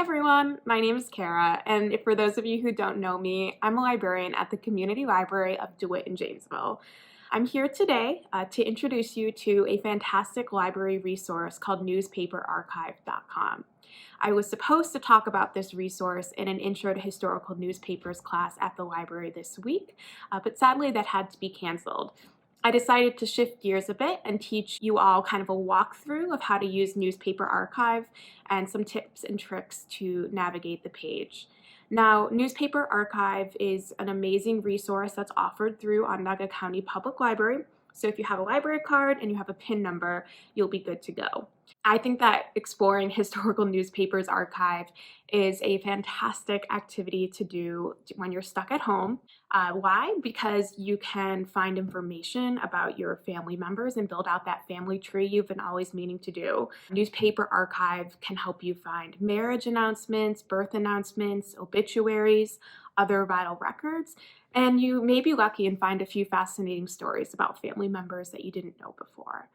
everyone, my name is Kara, and for those of you who don't know me, I'm a librarian at the Community Library of DeWitt in Jamesville. I'm here today to introduce you to a fantastic library resource called newspaperarchive.com. I was supposed to talk about this resource in an Intro to Historical Newspapers class at the library this week, but sadly that had to be canceled. I decided to shift gears a bit and teach you all kind of a walkthrough of how to use Newspaper Archive and some tips and tricks to navigate the page. Now, Newspaper Archive is an amazing resource that's offered through Onondaga County Public Library. So if you have a library card and you have a PIN number, you'll be good to go. I think that exploring historical newspapers archive is a fantastic activity to do when you're stuck at home. Why? Because you can find information about your family members and build out that family tree you've been always meaning to do. Newspaper archive can help you find marriage announcements, birth announcements, obituaries, other vital records, and you may be lucky and find a few fascinating stories about family members that you didn't know before.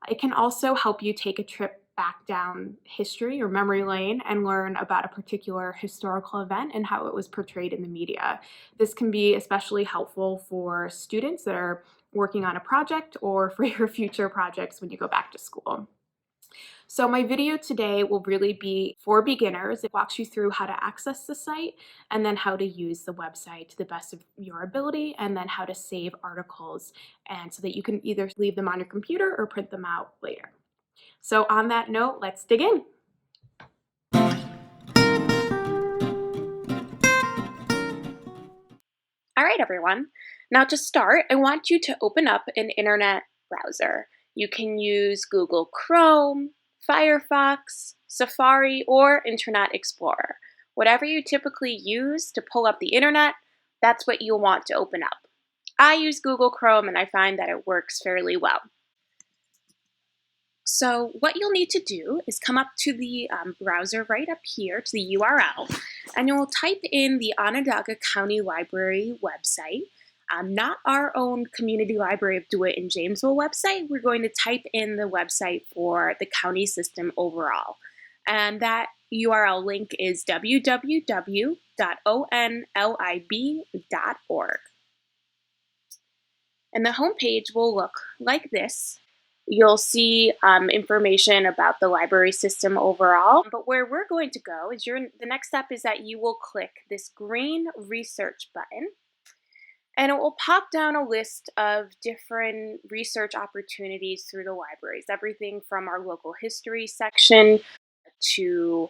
It can also help you take a trip back down history or memory lane and learn about a particular historical event and how it was portrayed in the media. This can be especially helpful for students that are working on a project or for your future projects when you go back to school. So my video today will really be for beginners. It walks you through how to access the site and then how to use the website to the best of your ability, and then how to save articles and so that you can either leave them on your computer or print them out later. So on that note, let's dig in. All right, everyone. Now to start, I want you to open up an internet browser. You can use Google Chrome, Firefox, Safari, or Internet Explorer. Whatever you typically use to pull up the internet, that's what you'll want to open up. I use Google Chrome and I find that it works fairly well. So what you'll need to do is come up to the browser right up here to the URL, and you'll type in the Onondaga County Library website. Not our own Community Library of DeWitt and Jamesville website. We're going to type in the website for the county system overall. And that URL link is www.onlib.org. And the homepage will look like this. You'll see information about the library system overall. But where we're going to go is the next step is that you will click this green research button. And it will pop down a list of different research opportunities through the libraries, everything from our local history section to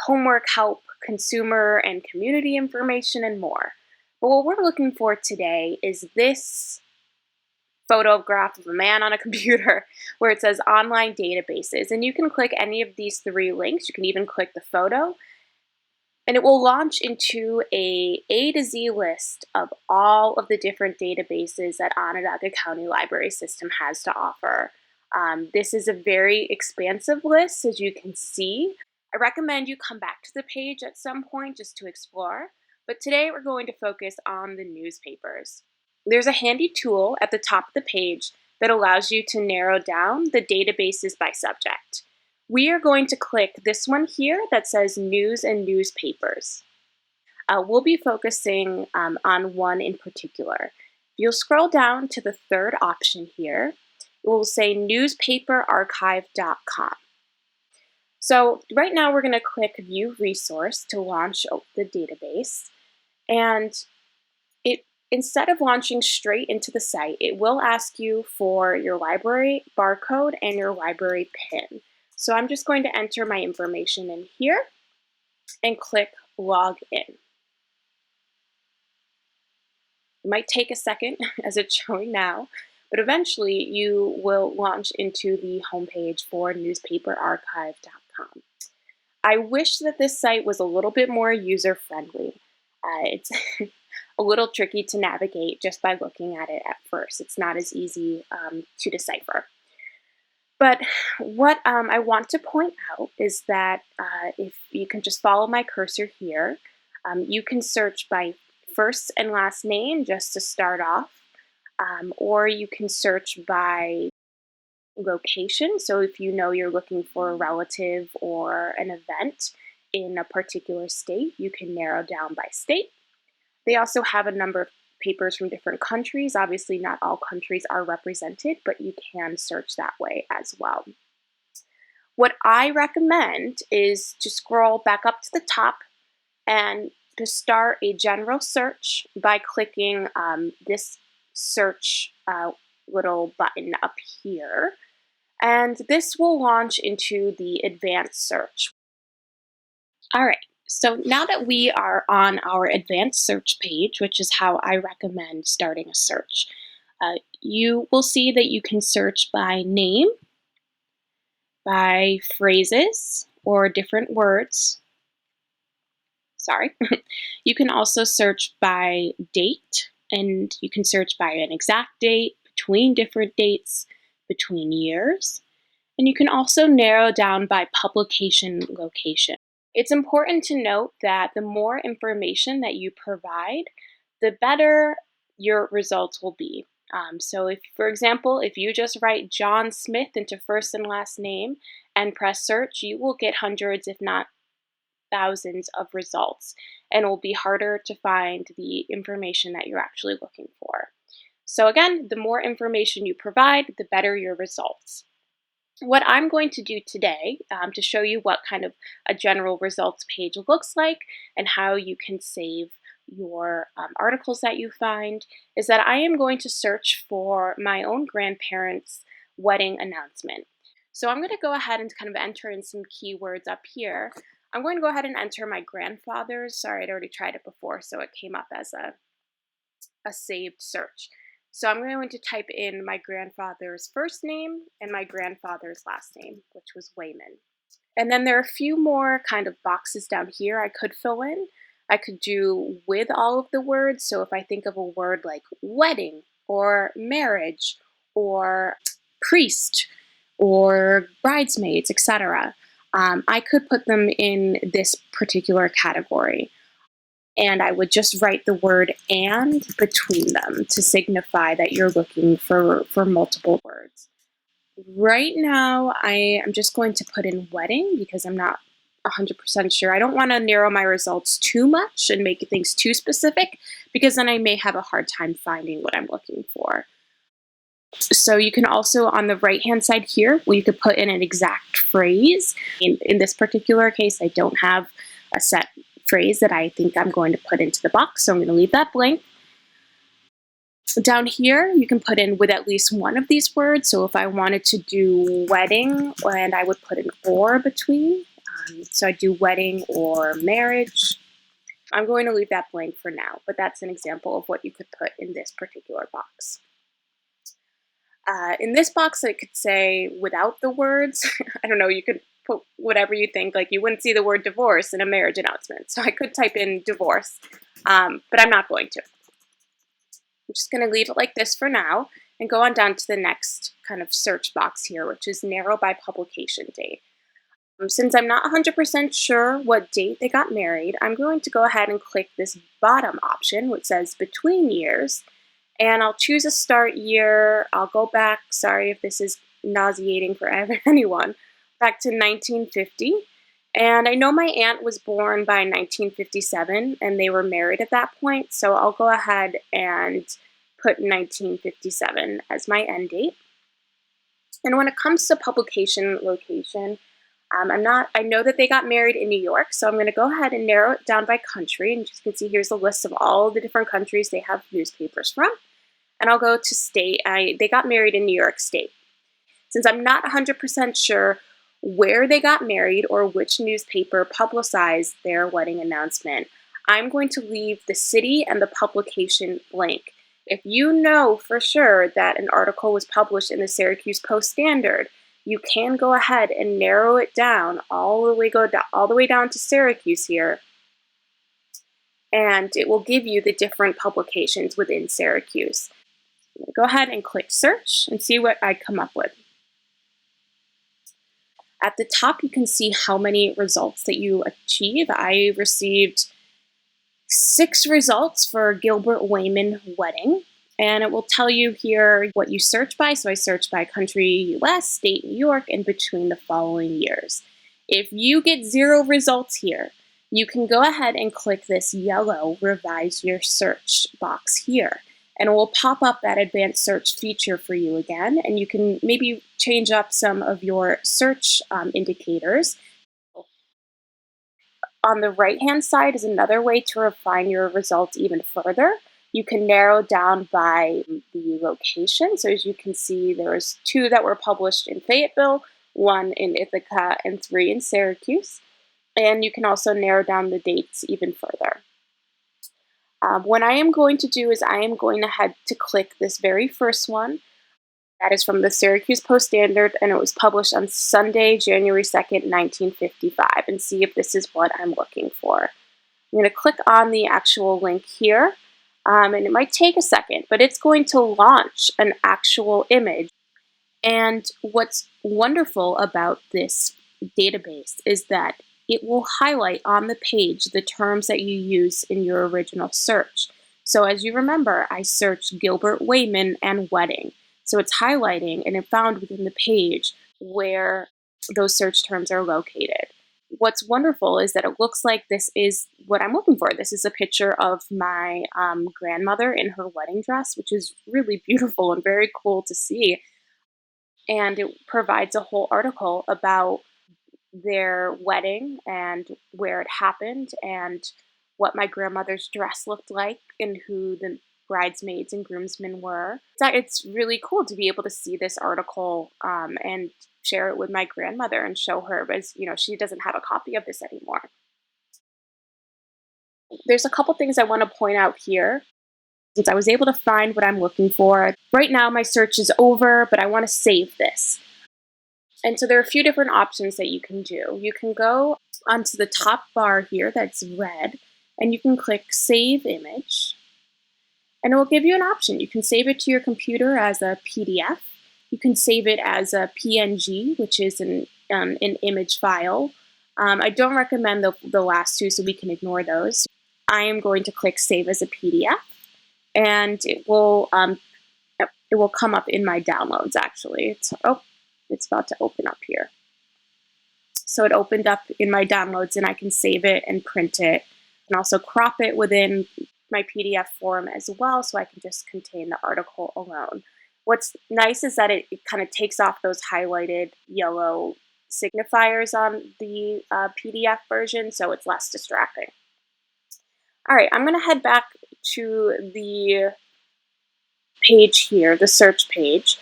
homework help, consumer and community information, and more. But what we're looking for today is this photograph of a man on a computer where it says online databases. And you can click any of these three links. You can even click the photo. And it will launch into a to Z list of all of the different databases that Onondaga County Library System has to offer. This is a very expansive list, as you can see. I recommend you come back to the page at some point just to explore, but today we're going to focus on the newspapers. There's a handy tool at the top of the page that allows you to narrow down the databases by subject. We are going to click this one here that says News and Newspapers. We'll be focusing on one in particular. You'll scroll down to the third option here. It will say newspaperarchive.com. So right now we're going to click View Resource to launch the database. And instead of launching straight into the site, it will ask you for your library barcode and your library PIN. So I'm just going to enter my information in here and click Log In. It might take a second as it's showing now, but eventually you will launch into the homepage for newspaperarchive.com. I wish that this site was a little bit more user-friendly. It's a little tricky to navigate just by looking at it at first. It's not as easy to decipher. But what I want to point out is that if you can just follow my cursor here, you can search by first and last name just to start off, or you can search by location. So if you know you're looking for a relative or an event, in a particular state, you can narrow down by state. They also have a number of papers from different countries. Obviously, not all countries are represented, but you can search that way as well. What I recommend is to scroll back up to the top and to start a general search by clicking this search little button up here. And this will launch into the advanced search. All right, so now that we are on our advanced search page, which is how I recommend starting a search, you will see that you can search by name, by phrases or different words. Sorry. You can also search by date, and you can search by an exact date, between different dates, between years, and you can also narrow down by publication location. It's important to note that the more information that you provide, the better your results will be. So if, for example, if you just write John Smith into first and last name and press search, you will get hundreds, if not thousands of results, and it will be harder to find the information that you're actually looking for. So again, the more information you provide, the better your results. What I'm going to do today to show you what kind of a general results page looks like and how you can save your articles that you find is that I am going to search for my own grandparents' wedding announcement. So I'm going to go ahead and kind of enter in some keywords up here. I'm going to go ahead and enter my grandfather's. Sorry, I'd already tried it before, so it came up as a saved search. So I'm going to type in my grandfather's first name and my grandfather's last name, which was Wayman. And then there are a few more kind of boxes down here I could fill in. I could do with all of the words. So if I think of a word like wedding or marriage or priest or bridesmaids, etc., I could put them in this particular category. And I would just write the word and between them to signify that you're looking for multiple words. Right now, I am just going to put in wedding because I'm not 100% sure. I don't want to narrow my results too much and make things too specific because then I may have a hard time finding what I'm looking for. So you can also, on the right-hand side here, you could put in an exact phrase. In this particular case, I don't have a set phrase that I think I'm going to put into the box, so I'm going to leave that blank. Down here, you can put in with at least one of these words. So if I wanted to do wedding, and I would put an or between. So I do wedding or marriage. I'm going to leave that blank for now, but that's an example of what you could put in this particular box. In this box, I could say without the words, I don't know, you could put whatever you think, like you wouldn't see the word divorce in a marriage announcement. So I could type in divorce, but I'm not going to. I'm just going to leave it like this for now and go on down to the next kind of search box here, which is narrow by publication date. Since I'm not 100% sure what date they got married, I'm going to go ahead and click this bottom option, which says between years, and I'll choose a start year. I'll go back, sorry if this is nauseating for anyone, back to 1950. And I know my aunt was born by 1957 and they were married at that point, so I'll go ahead and put 1957 as my end date. And when it comes to publication location, I know that they got married in New York, so I'm going to go ahead and narrow it down by country. And you can see here's a list of all the different countries they have newspapers from. And I'll go to state. They got married in New York State. Since I'm not 100% sure where they got married or which newspaper publicized their wedding announcement, I'm going to leave the city and the publication blank. If you know for sure that an article was published in the Syracuse Post-Standard, you can go ahead and narrow it down all the way down to Syracuse here, and it will give you the different publications within Syracuse. Go ahead and click search and see what I come up with. At the top, you can see how many results that you achieve. I received 6 results for Gilbert Wayman wedding. And it will tell you here what you search by. So I searched by country, US, state, New York, and between the following years. If you get 0 results here, you can go ahead and click this yellow revise your search box here, and it will pop up that advanced search feature for you again, and you can maybe change up some of your search indicators. On the right-hand side is another way to refine your results even further. You can narrow down by the location. So as you can see, there was 2 that were published in Fayetteville, 1 in Ithaca, and 3 in Syracuse. And you can also narrow down the dates even further. What I am going to do is I am going to head to click this very first one. That is from the Syracuse Post-Standard, and it was published on Sunday, January 2nd, 1955, and see if this is what I'm looking for. I'm going to click on the actual link here, and it might take a second, but it's going to launch an actual image. And what's wonderful about this database is that it will highlight on the page the terms that you use in your original search. So as you remember, I searched Gilbert Wayman and wedding. So it's highlighting and it found within the page where those search terms are located. What's wonderful is that it looks like this is what I'm looking for. This is a picture of my grandmother in her wedding dress, which is really beautiful and very cool to see. And it provides a whole article about their wedding and where it happened and what my grandmother's dress looked like and who the bridesmaids and groomsmen were. So it's really cool to be able to see this article and share it with my grandmother and show her, as you know, she doesn't have a copy of this anymore. There's a couple things I want to point out here. Since I was able to find what I'm looking for, right now my search is over, but I want to save this. And so there are a few different options that you can do. You can go onto the top bar here that's red, and you can click Save Image, and it will give you an option. You can save it to your computer as a PDF. You can save it as a PNG, which is an image file. I don't recommend the last 2, so we can ignore those. I am going to click Save as a PDF, and it will come up in my downloads. Actually, it's about to open up here. So it opened up in my downloads, and I can save it and print it, and also crop it within my PDF form as well, so I can just contain the article alone. What's nice is that it kind of takes off those highlighted yellow signifiers on the PDF version, so it's less distracting. All right, I'm going to head back to the page here, the search page,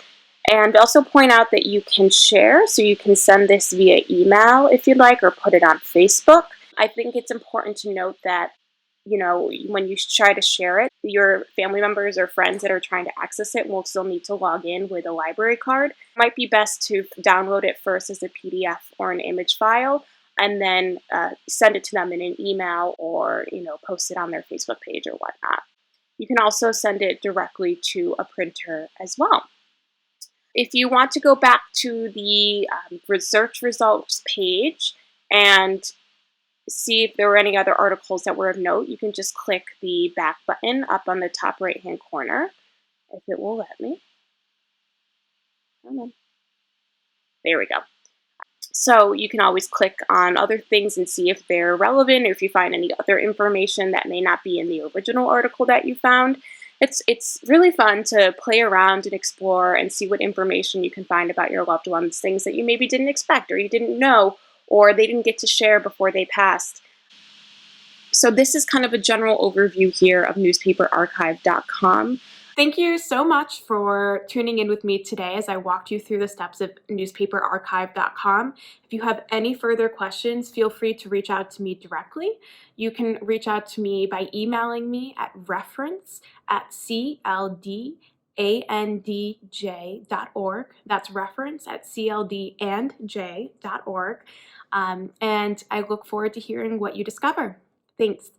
and also point out that you can share, so you can send this via email if you'd like, or put it on Facebook. I think it's important to note that, you know, when you try to share it, your family members or friends that are trying to access it will still need to log in with a library card. It might be best to download it first as a PDF or an image file, and then send it to them in an email or, you know, post it on their Facebook page or whatnot. You can also send it directly to a printer as well. If you want to go back to the search results page and see if there were any other articles that were of note, you can just click the back button up on the top right-hand corner, if it will let me. There we go. So you can always click on other things and see if they're relevant, or if you find any other information that may not be in the original article that you found. It's really fun to play around and explore and see what information you can find about your loved ones, things that you maybe didn't expect or you didn't know, or they didn't get to share before they passed. So this is kind of a general overview here of newspaperarchive.com. Thank you so much for tuning in with me today as I walked you through the steps of newspaperarchive.com. If you have any further questions, feel free to reach out to me directly. You can reach out to me by emailing me at reference@CLD&J.org. That's reference@CLD&J.org. And I look forward to hearing what you discover. Thanks.